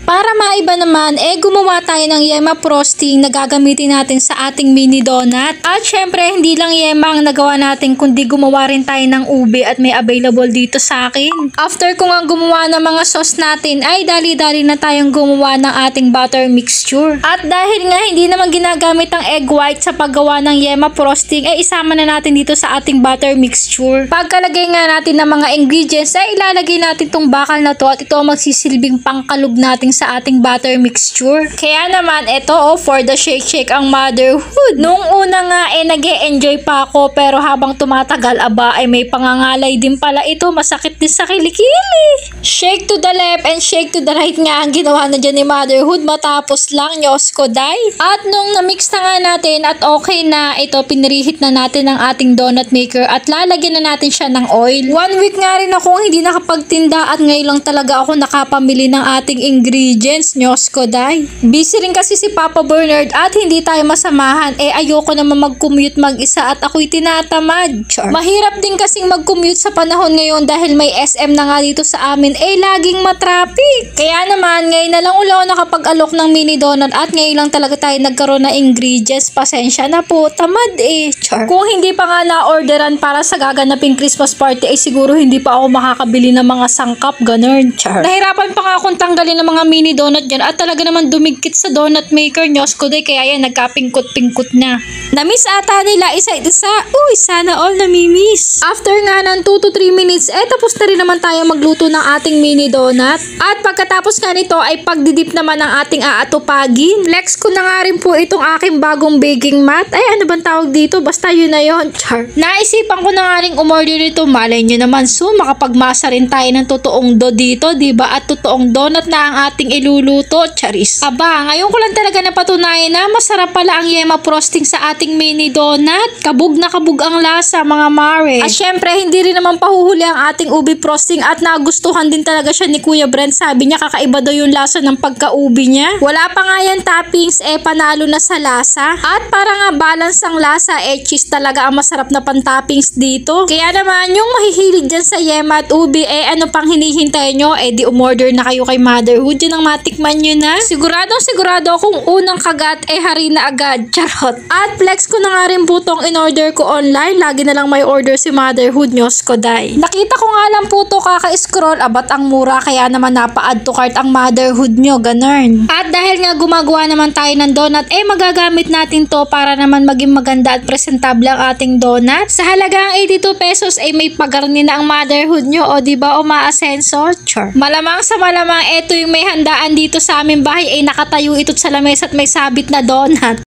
Para maiba naman, gumawa tayo ng yema frosting na gagamitin natin sa ating mini donut. At syempre, hindi lang yema ang nagawa natin, kundi gumawa rin tayo ng ube at may available dito sa akin. After ko nga gumawa ng mga sauce natin, ay dali-dali na tayong gumawa ng ating butter mixture. At dahil nga hindi naman ginagamit ang egg white sa paggawa ng yema frosting, isama na natin dito sa ating butter mixture. Pagkalagay nga natin ng mga ingredients, ilalagay natin tong bakal na to at ito ang magsisilbing pangkalog natin sa ating butter mixture. Kaya naman ito for the shake ang motherhood. Nung una nga nag-e-enjoy pa ako, pero habang tumatagal ay may pangangalay din pala ito, masakit din sa kilikili. Shake to the left and shake to the right nga ang ginawa na dyan ni motherhood matapos lang Diyos ko day. At nung na-mix na nga natin at okay na ito, pinirihit na natin ang ating donut maker at lalagyan na natin siya ng oil. 1 week nga rin ako hindi nakapagtinda at ngayon lang talaga ako nakapamili ng ating ingredients. Diyos ko day. Busy rin kasi si Papa Bernard at hindi tayo masamahan. Ayoko naman mag-commute mag-isa at ako'y tinatamad. Char. Mahirap din kasing mag-commute sa panahon ngayon dahil may SM na nga dito sa amin. Laging matraffic. Kaya naman, ngayon na lang ulit ako nakapag-alok ng mini donut at ngayon lang talaga tayo nagkaroon ng ingredients. Pasensya na po. Tamad Char. Kung hindi pa nga na-orderan para sa gaganaping Christmas party, siguro hindi pa ako makakabili ng mga sangkap. Ganun. Char. Nahirapan pa nga akong tanggalin ng mga mini donut dyan at talaga naman dumigkit sa donut maker. Diyos ko day, kaya yan nagkapingkot-pingkot na. Namiss ata nila isa. Uy, sana all namimiss. After nga ng 2 to 3 minutes, tapos na rin naman tayo magluto ng ating mini donut. At pagkatapos nga nito ay pagdidip naman ng ating aatupagin. Flex ko na nga rin po itong aking bagong baking mat. Ano bang tawag dito? Basta yun na yun. Char. Naisipan ko na nga rin umorder nito. Malay nyo naman, makapagmasa rin tayo ng totoong do dito, diba? At totoong donut na ang ating iluluto. Charis. Aba, ngayon ko lang talaga napatunayan na masarap pala ang yema frosting sa ating mini donut. Kabog na kabog ang lasa, mga mare. At syempre, hindi rin naman pahuhuli ang ating ube frosting at nagustuhan din talaga siya ni Kuya Brent. Sabi niya kakaiba daw yung lasa ng pagka-ube niya. Wala pa nga yan toppings, panalo na sa lasa. At para nga balance ang lasa, cheese talaga ang masarap na pan-toppings dito. Kaya naman, yung mahihilig dyan sa yema at ube, ano pang hinihintay nyo? Di umorder na kayo kay motherhood. Yun ang matikman nyo na. Sigurado kung unang kagat, hari na agad. Charot. At flex ko na nga rin po tong in-order ko online. Lagi na lang may order si motherhood. Diyos ko day. Nakita ko nga lang po to kaka-scroll. Abat ang mura, kaya naman napa-add to cart ang motherhood nyo. Ganun. At dahil nga gumagawa naman tayo ng donut, magagamit natin to para naman maging maganda at presentable ang ating donut. Sa halagang 82 pesos may pagarni na ang motherhood nyo. O diba, umaasenso? Char. Malamang sa malamang ito yung may handaan dito sa aming bahay nakatayo ito't sa lamesa at may sabit na donut.